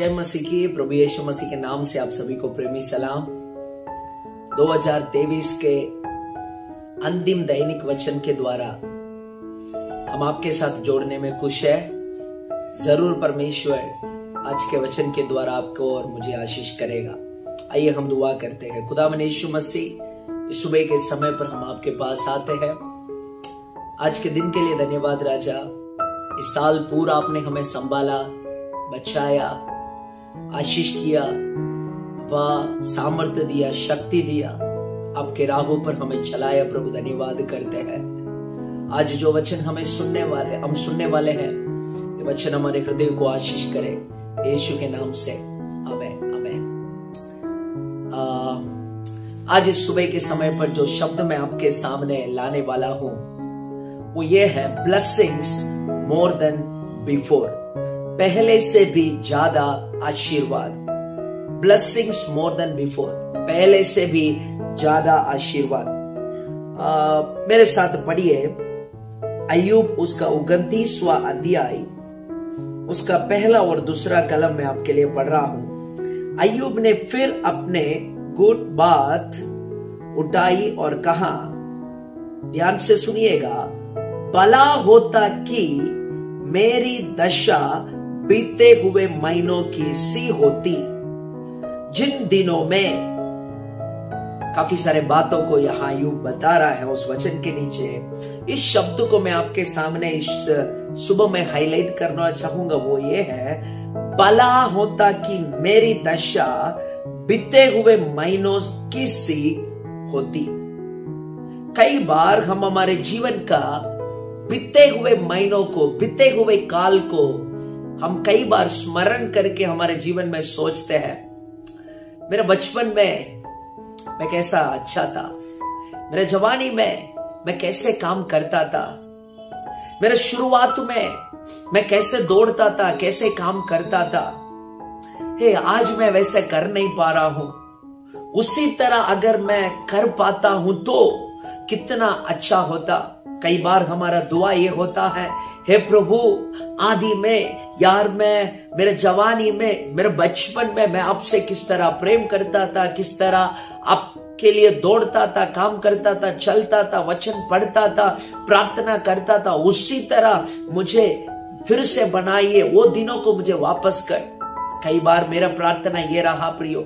जय मसीह की। प्रभु यीशु मसीह के नाम से आप सभी को प्रेमी सलाम। 2023 के अंतिम दैनिक वचन के द्वारा हम आपके साथ जोड़ने में खुश है। जरूर परमेश्वर आज के वचन के द्वारा आपको और मुझे आशीष करेगा। आइए हम दुआ करते हैं। खुदावन यीशु मसीह, इस सुबह के समय पर हम आपके पास आते हैं। आज के दिन के लिए धन्यवाद राजा। इस साल पूरा आपने हमें संभाला, बचाया, आशीष किया, सामर्थ्य दिया, शक्ति दिया, आपके राहों पर हमें चलाया। प्रभु धन्यवाद करते हैं। आज जो वचन हम सुनने वाले हैं, ये वचन हमारे हृदय को आशीष करे यीशु के नाम से, आमीन आमीन। आज इस सुबह के समय पर जो शब्द मैं आपके सामने लाने वाला हूं वो ये है, ब्लेसिंग्स मोर देन बिफोर। पहले से भी ज्यादा आशीर्वाद। ब्लेसिंग्स मोर देन बिफोर, पहले से भी ज्यादा आशीर्वाद। मेरे साथ पढ़िए अय्यूब, उसका 29वां अध्याय, उसका पहला और दूसरा कलम मैं आपके लिए पढ़ रहा हूं। अय्यूब ने फिर अपने गुट बात उठाई और कहा, ध्यान से सुनिएगा, भला होता कि मेरी दशा बीते हुए महीनों की सी होती, जिन दिनों में। काफी सारे बातों को यहां अय्यूब बता रहा है उस वचन के नीचे। इस शब्द को मैं आपके सामने इस सुबह में हाईलाइट करना चाहूंगा, वो ये है, भला होता कि मेरी दशा बीते हुए महीनों की सी होती। कई बार हम हमारे जीवन का बीते हुए महीनों को, बीते हुए काल को हम कई बार स्मरण करके हमारे जीवन में सोचते हैं, मेरे बचपन में मैं कैसा अच्छा था, मेरे जवानी में मैं कैसे काम करता था, मेरे शुरुआत में मैं कैसे दौड़ता था, कैसे काम करता था। आज मैं वैसे कर नहीं पा रहा हूं। उसी तरह अगर मैं कर पाता हूं तो कितना अच्छा होता। कई बार हमारा दुआ ये होता है, हे प्रभु, आदि में यार मैं मेरे जवानी में, मेरे बचपन में मैं आपसे किस तरह प्रेम करता था, किस तरह आपके लिए दौड़ता था, काम करता था, चलता था, वचन पढ़ता था, प्रार्थना करता था, उसी तरह मुझे फिर से बनाइए, वो दिनों को मुझे वापस कर। कई बार मेरा प्रार्थना ये रहा प्रियो,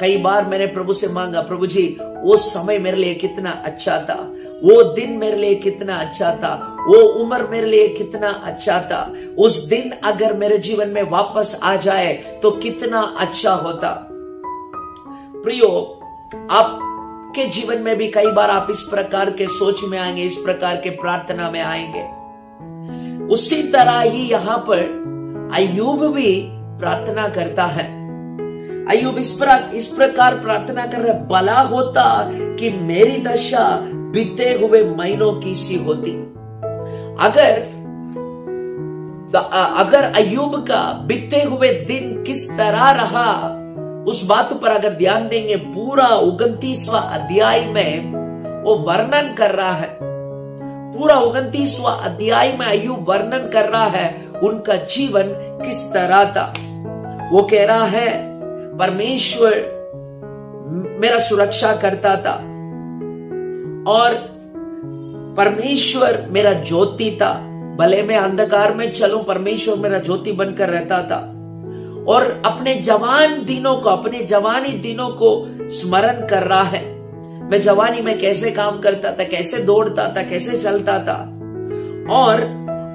कई बार मैंने प्रभु से मांगा, प्रभु जी वो समय मेरे लिए कितना अच्छा था, वो दिन मेरे लिए कितना अच्छा था, वो उम्र मेरे लिए कितना अच्छा था। उस दिन अगर मेरे जीवन में वापस आ जाए तो कितना अच्छा होता। प्रियो, आपके जीवन में भी कई बार आप इस प्रकार के सोच में आएंगे, इस प्रकार के प्रार्थना में आएंगे। उसी तरह ही यहां पर अय्यूब भी प्रार्थना करता है। अय्यूब इस प्रकार प्रार्थना कर रहे, भला होता कि मेरी दशा बीते हुए महीनों की सी होती। अगर अय्यूब का बीते हुए दिन किस तरह रहा, उस बात पर अगर ध्यान देंगे, पूरा 29वां अध्याय में वो वर्णन कर रहा है। पूरा 29वां अध्याय में अय्यूब वर्णन कर रहा है उनका जीवन किस तरह था। वो कह रहा है, परमेश्वर मेरा सुरक्षा करता था और परमेश्वर मेरा ज्योति था। भले मैं अंधकार में चलूं, परमेश्वर मेरा ज्योति बनकर रहता था। और अपने जवानी दिनों को स्मरण कर रहा है। मैं जवानी में कैसे काम करता था, कैसे दौड़ता था, कैसे चलता था, और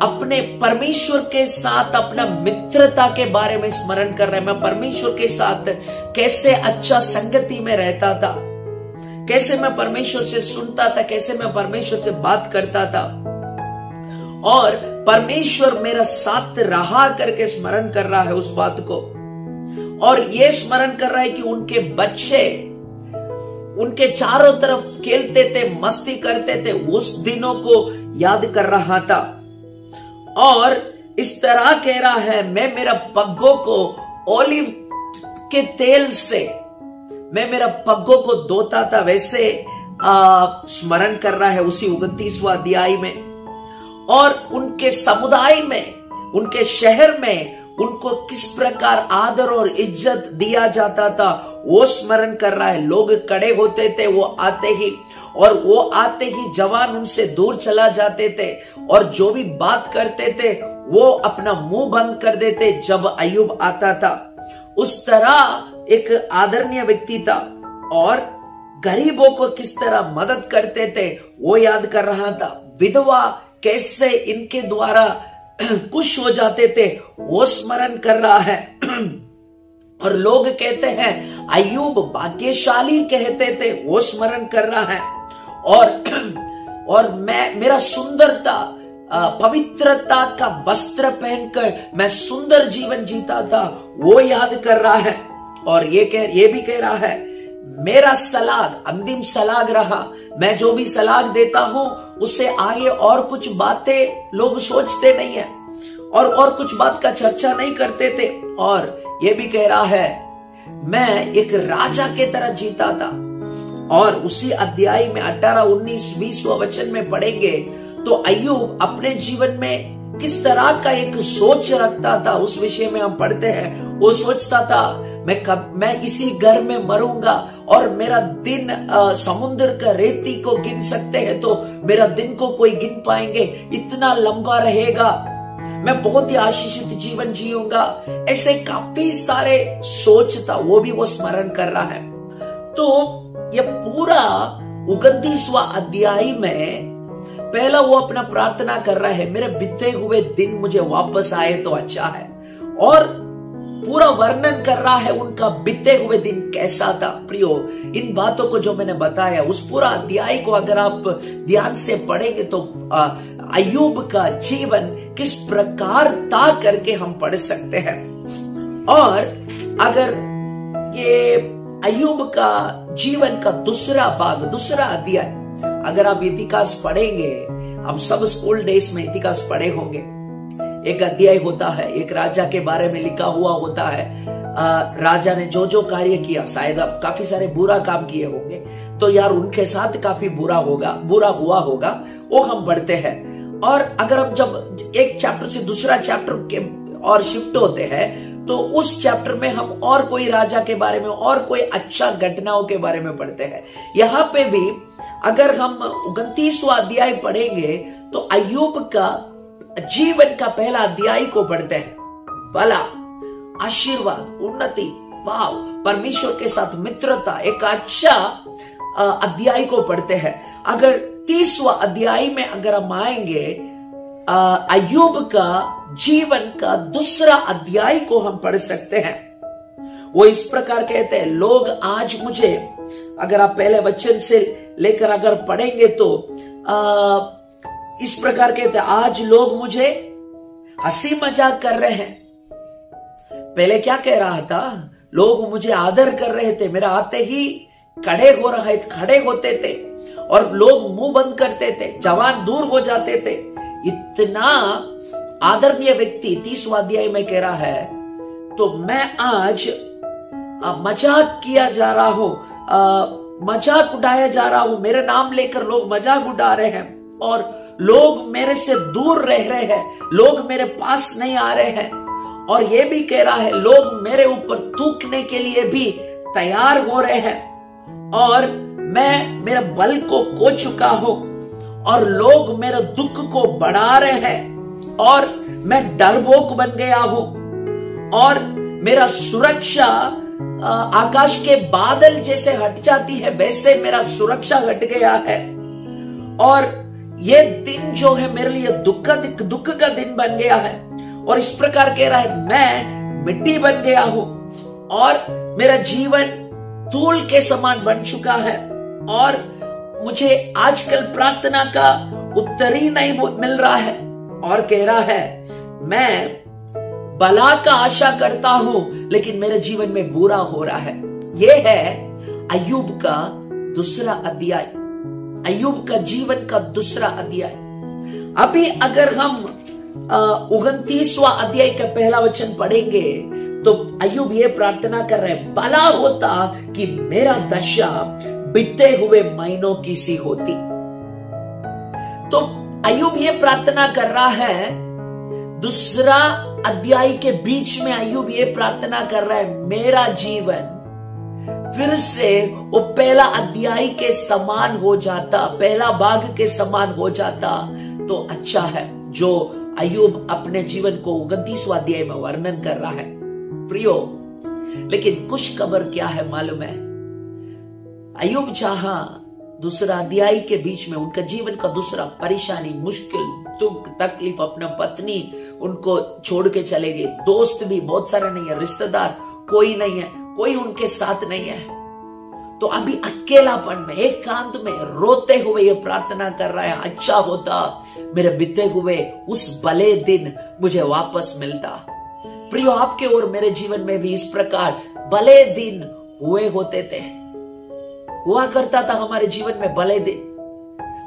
अपने परमेश्वर के साथ अपना मित्रता के बारे में स्मरण कर रहे हैं। मैं परमेश्वर के साथ कैसे अच्छा संगति में रहता था, कैसे मैं परमेश्वर से सुनता था, कैसे मैं परमेश्वर से बात करता था, और परमेश्वर मेरा साथ रहा करके स्मरण कर रहा है उस बात को। और ये स्मरण कर रहा है कि उनके बच्चे उनके चारों तरफ खेलते थे, मस्ती करते थे, उस दिनों को याद कर रहा था। और इस तरह कह रहा है, मैं मेरा पग्गों को ओलिव के तेल से मैं मेरा पग्गों को धोता था, वैसे स्मरण कर रहा है उसी 29वां अध्याय में। और उनके समुदाय में, उनके शहर में उनको किस प्रकार आदर और इज्जत दिया जाता था वो स्मरण कर रहा है। लोग खड़े होते थे वो आते ही, और वो आते ही जवान उनसे दूर चला जाते थे, और जो भी बात करते थे वो अपना मुंह बंद कर देते जब अय्यूब आता था। उस तरह एक आदरणीय व्यक्ति था, और गरीबों को किस तरह मदद करते थे वो याद कर रहा था। विधवा कैसे इनके द्वारा खुश हो जाते थे वो स्मरण कर रहा है। और लोग कहते हैं अय्यूब भाग्यशाली कहते थे वो स्मरण कर रहा है। और मेरा सुंदरता, पवित्रता का वस्त्र पहनकर मैं सुंदर जीवन जीता था वो याद कर रहा है। और ये भी कह रहा है मेरा सलाग अंतिम सलाग रहा, मैं जो भी सलाग देता हूं उससे आगे और कुछ बातें लोग सोचते नहीं है, और कुछ बात का चर्चा नहीं करते थे। और ये भी कह रहा है मैं एक राजा के तरह जीता था। और उसी अध्याय में 18, 19, 20 वचन में पढ़ेंगे तो अय्यूब अपने जीवन में किस तरह का एक सोच रखता था उस विषय में हम पढ़ते हैं। वो सोचता था मैं इसी घर में मरूंगा, और मेरा दिन समुद्र का रेती को गिन सकते हैं तो मेरा दिन को कोई गिन पाएंगे, इतना लंबा रहेगा, मैं बहुत ही आशीषित जीवन जीऊंगा। ऐसे काफी सारे सोच था, वो भी वो स्मरण कर रहा है। तो ये पूरा 29वां अध्याय में पहला वो अपना प्रार्थना कर रहा है मेरे बीते हुए दिन मुझे वापस आए तो अच्छा है, और पूरा वर्णन कर रहा है उनका बीते हुए दिन कैसा था। प्रियो, इन बातों को जो मैंने बताया उस पूरा अध्याय को अगर आप ध्यान से पढ़ेंगे तो अय्यूब का जीवन किस प्रकार था करके हम पढ़ सकते हैं। और अगर ये अय्यूब का जीवन का दूसरा भाग, दूसरा अध्याय अगर आप इतिहास पढ़ेंगे, हम सब स्कूल डेज में इतिहास पढ़े होंगे, एक अध्याय होता है, एक राजा के बारे में लिखा हुआ होता है। राजा ने जो जो कार्य किया, शायद आप काफी सारे बुरा काम किए होंगे तो यार उनके साथ काफी बुरा हुआ होगा, वो हम पढ़ते हैं। और अगर हम जब एक चैप्टर से दूसरा चैप्टर के और शिफ्ट होते हैं तो उस चैप्टर में हम और कोई राजा के बारे में और कोई अच्छा घटनाओं के बारे में पढ़ते हैं। यहाँ पे भी अगर हम 29वां अध्याय पढ़ेंगे तो अय्यूब का जीवन का पहला अध्याय को पढ़ते हैं। भला, आशीर्वाद, उन्नति, भाव, परमेश्वर के साथ मित्रता, एक अच्छा अध्याय को पढ़ते हैं। अगर 30वां अध्याय में अगर हम आएंगे, अय्यूब का जीवन का दूसरा अध्याय को हम पढ़ सकते हैं। वो इस प्रकार कहते हैं, लोग आज मुझे, अगर आप पहले वचन से लेकर अगर पढ़ेंगे तो इस प्रकार कहते हैं, आज लोग मुझे हंसी मजाक कर रहे हैं। पहले क्या कह रहा था, लोग मुझे आदर कर रहे थे, मेरा आते ही खड़े होते थे और लोग मुंह बंद करते थे, जवान दूर हो जाते थे। इतना आदरणीय व्यक्ति 30वां अध्याय में कह रहा है, तो मैं आज मजाक किया जा रहा हूं, मजाक उड़ाया जा रहा हूं, मेरे नाम लेकर लोग मजाक उड़ा रहे हैं और लोग मेरे से दूर रह रहे हैं, लोग मेरे पास नहीं आ रहे हैं। और ये भी कह रहा है, लोग मेरे ऊपर थूकने के लिए भी तैयार हो रहे हैं और मैं मेरे बल को खो चुका हूं और लोग मेरे दुख को बढ़ा रहे हैं और मैं डरपोक बन गया हूं और मेरा सुरक्षा आकाश के बादल जैसे हट जाती है वैसे मेरा सुरक्षा हट गया है। और ये दिन जो है मेरे लिए दुख का दिन बन गया है। और इस प्रकार कह रहा है, मैं मिट्टी बन गया हूं और मेरा जीवन धूल के समान बन चुका है और मुझे आजकल प्रार्थना का उत्तर ही नहीं मिल रहा है। और कह रहा है, मैं भला का आशा करता हूं लेकिन मेरे जीवन में बुरा हो रहा है। यह है अय्यूब का दूसरा अध्याय, अय्यूब का जीवन का दूसरा अध्याय। अभी अगर हम 29वां अध्याय का पहला वचन पढ़ेंगे तो अय्यूब ये प्रार्थना कर रहे हैं, भला होता कि मेरा दशा बीते हुए महीनों की सी होती। तो अय्यूब ये प्रार्थना कर रहा है, दूसरा अध्याय के बीच में अय्यूब ये प्रार्थना कर रहा है, मेरा जीवन फिर से वो पहला अध्याय के समान हो जाता, पहला भाग के समान हो जाता तो अच्छा है। जो अय्यूब अपने जीवन को 29वां अध्याय में वर्णन कर रहा है प्रियो। लेकिन कुछ खबर क्या है मालूम है, अय्यूब चाहा दूसरा अध्याय के बीच में उनका जीवन का दूसरा परेशानी, मुश्किल, दुख, तकलीफ, अपना पत्नी उनको छोड़ के चले गए, दोस्त भी बहुत सारे नहीं है, रिश्तेदार कोई नहीं है, कोई उनके साथ नहीं है, तो अभी अकेलापन में एकांत में रोते हुए ये प्रार्थना कर रहा है, अच्छा होता मेरे बीते हुए उस भले दिन मुझे वापस मिलता। प्रियो, आपके और मेरे जीवन में भी इस प्रकार भले दिन हुए होते थे, हुआ करता था हमारे जीवन में भले दिन।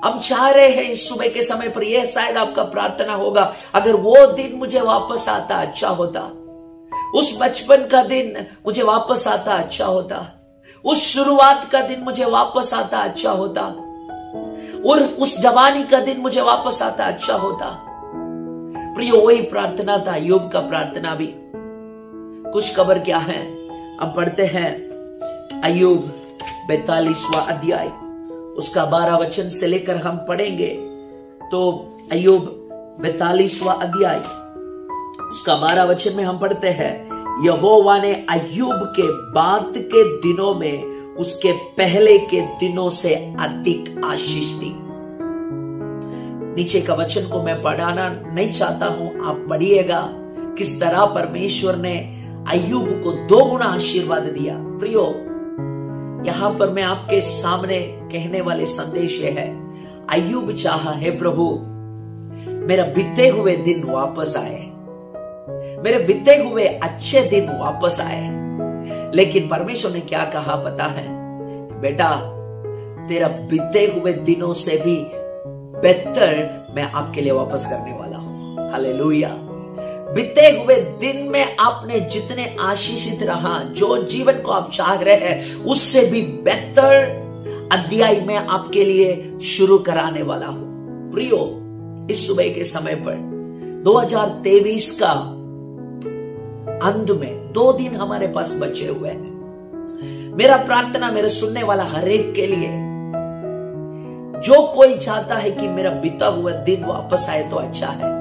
हम चाह रहे हैं इस सुबह के समय पर, यह शायद आपका प्रार्थना होगा, अगर वो दिन मुझे वापस आता अच्छा होता, उस बचपन का दिन मुझे वापस आता अच्छा होता, उस शुरुआत का दिन मुझे वापस आता अच्छा होता, और उस जवानी का दिन मुझे वापस आता अच्छा होता। प्रियो, वही प्रार्थना था अय्यूब का प्रार्थना भी। कुछ खबर क्या है, हम पढ़ते हैं अय्यूब 42वां अध्याय, उसका 12 वचन से लेकर हम पढ़ेंगे। तो अय्यूब 42वां अध्याय उसका 12 वचन में हम पढ़ते हैं, यहोवा ने अय्यूब के बाद के दिनों में उसके पहले के दिनों से अधिक आशीष दी। नीचे का वचन को मैं पढ़ाना नहीं चाहता हूं, आप पढ़िएगा किस तरह परमेश्वर ने अय्यूब को 2 गुना आशीर्वाद दिया। प्रियो, यहां पर मैं आपके सामने कहने वाले संदेश ये है, अय्यूब चाहा है प्रभु मेरा बीते हुए दिन वापस आए, मेरे बीते हुए अच्छे दिन वापस आए। लेकिन परमेश्वर ने क्या कहा पता है, बेटा तेरा बीते हुए दिनों से भी बेहतर मैं आपके लिए वापस करने वाला हूं। हालेलुया। बीते हुए दिन में आपने जितने आशीषित रहा, जो जीवन को आप चाह रहे हैं, उससे भी बेहतर अध्याय में आपके लिए शुरू कराने वाला हूं। प्रियो, इस सुबह के समय पर 2023 का अंत में 2 दिन हमारे पास बचे हुए हैं। मेरा प्रार्थना मेरे सुनने वाला हर एक के लिए, जो कोई चाहता है कि मेरा बीता हुआ दिन वापस आए तो अच्छा है,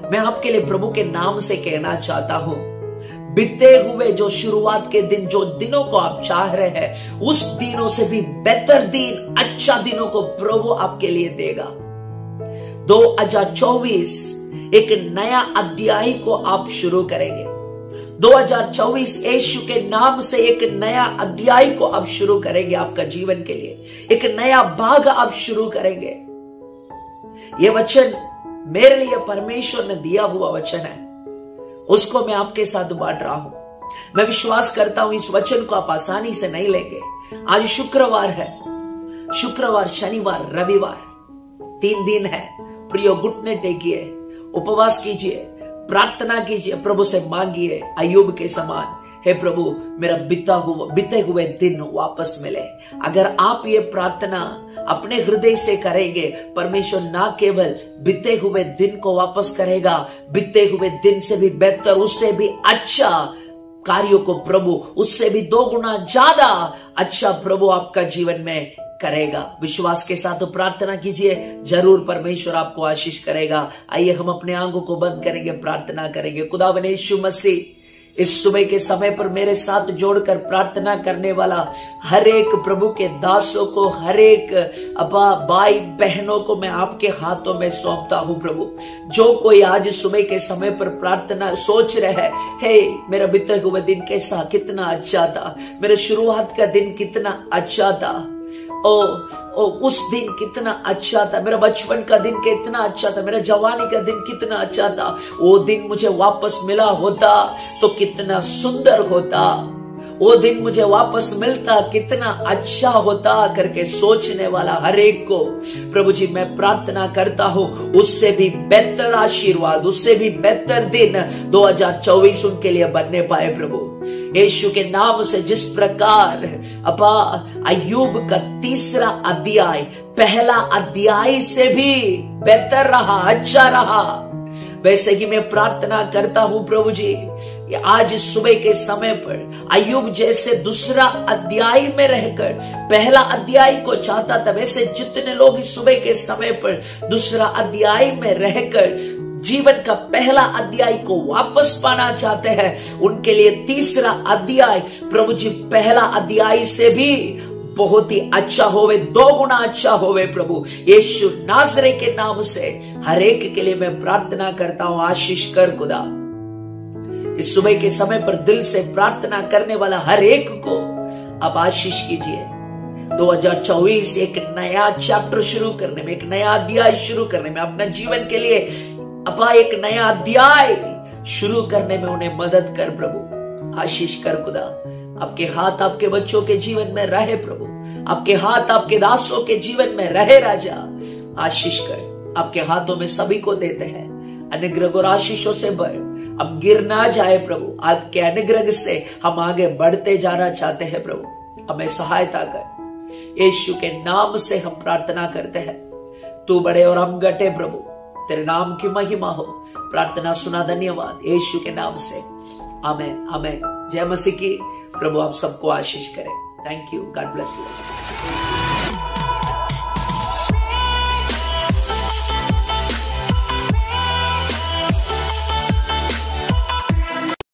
मैं आपके लिए प्रभु के नाम से कहना चाहता हूं, बीते हुए जो शुरुआत के दिन, जो दिनों को आप चाह रहे हैं, उस दिनों से भी बेहतर दिन, अच्छा दिनों को प्रभु आपके लिए देगा। 2024 एक नया अध्याय को आप शुरू करेंगे। 2024 यीशु के नाम से एक नया अध्याय को आप शुरू करेंगे आपका जीवन के लिए, एक नया भाग आप शुरू करेंगे। यह वचन मेरे लिए परमेश्वर ने दिया हुआ वचन है, उसको मैं आपके साथ बांट रहा हूं। मैं विश्वास करता हूं इस वचन को आप आसानी से नहीं लेंगे। आज शुक्रवार है, शुक्रवार, शनिवार, रविवार 3 दिन है। प्रियो, घुटने टेकिए, उपवास कीजिए, प्रार्थना कीजिए, प्रभु से मांगिए अय्यूब के समान, हे प्रभु मेरा बीते हुए दिन वापस मिले। अगर आप ये प्रार्थना अपने हृदय से करेंगे, परमेश्वर ना केवल बीते हुए दिन को वापस करेगा, बीते हुए दिन से भी बेहतर, उससे भी अच्छा कार्यों को प्रभु, उससे भी 2 गुना ज्यादा अच्छा प्रभु आपका जीवन में करेगा। विश्वास के साथ प्रार्थना कीजिए, जरूर परमेश्वर आपको आशीष करेगा। आइए हम अपने आंखों को बंद करेंगे, प्रार्थना करेंगे। खुदावंद यीशु मसीह, इस सुबह के समय पर मेरे साथ जोड़कर प्रार्थना करने वाला हर एक प्रभु के दासों को, हर एक अपा भाई बहनों को मैं आपके हाथों में सौंपता हूं प्रभु। जो कोई आज सुबह के समय पर प्रार्थना सोच रहे हैं, हे मेरा बीते हुए दिन कैसा, कितना अच्छा था, मेरे शुरुआत का दिन कितना अच्छा था, ओ उस दिन कितना अच्छा था, मेरा बचपन का दिन कितना अच्छा था, मेरा जवानी का दिन कितना अच्छा था, वो दिन मुझे वापस मिला होता तो कितना सुंदर होता, वो दिन मुझे वापस मिलता कितना अच्छा होता करके सोचने वाला हर एक को प्रभु जी मैं प्रार्थना करता हूं, उससे भी बेहतर आशीर्वाद, उससे भी बेहतर दिन 2024 उनके लिए बनने पाए प्रभु यीशु के नाम से। जिस प्रकार अपा अय्यूब का 3रा अध्याय पहला अध्याय से भी बेहतर रहा, अच्छा रहा, वैसे ही मैं प्रार्थना करता हूं प्रभु जी, आज सुबह के समय पर अय्यूब जैसे दूसरा अध्याय में रहकर पहला अध्याय को चाहता था, वैसे जितने लोग इस सुबह के समय पर दूसरा अध्याय में रहकर जीवन का पहला अध्याय को वापस पाना चाहते हैं, उनके लिए तीसरा अध्याय प्रभु जी पहला अध्याय से भी बहुत ही अच्छा होवे, 2 गुना अच्छा होवे। प्रभु यीशु नाज़री के नाम से हर एक के लिए मैं प्रार्थना करता हूं, आशीष कर खुदा। इस सुबह के समय पर दिल से प्रार्थना करने वाला हर एक को आप आशीष कीजिए। 2024 एक नया चैप्टर शुरू करने में, एक नया अध्याय शुरू करने में, अपना जीवन के लिए अपना एक नया अध्याय शुरू करने में उन्हें मदद कर प्रभु, आशीष कर खुदा। आपके हाथ आपके बच्चों के जीवन में रहे प्रभु, आपके हाथ आपके दासों के जीवन में रहे राजा, आशीष कर। आपके हाथों में सभी को देते हैं, अनुग्रह और आशीषों से बढ़, हम गिर ना जाए प्रभु, आपके अनुग्रह से हम आगे बढ़ते जाना चाहते हैं प्रभु, हमें सहायता कर। यीशु के नाम से हम प्रार्थना करते हैं, तू बड़े और हम घटे प्रभु, तेरे नाम की महिमा हो। प्रार्थना सुना, धन्यवाद यीशु के नाम से, आमेन आमेन। जय मसीह की। प्रभु आप सबको आशीष करें। Thank you, God bless you.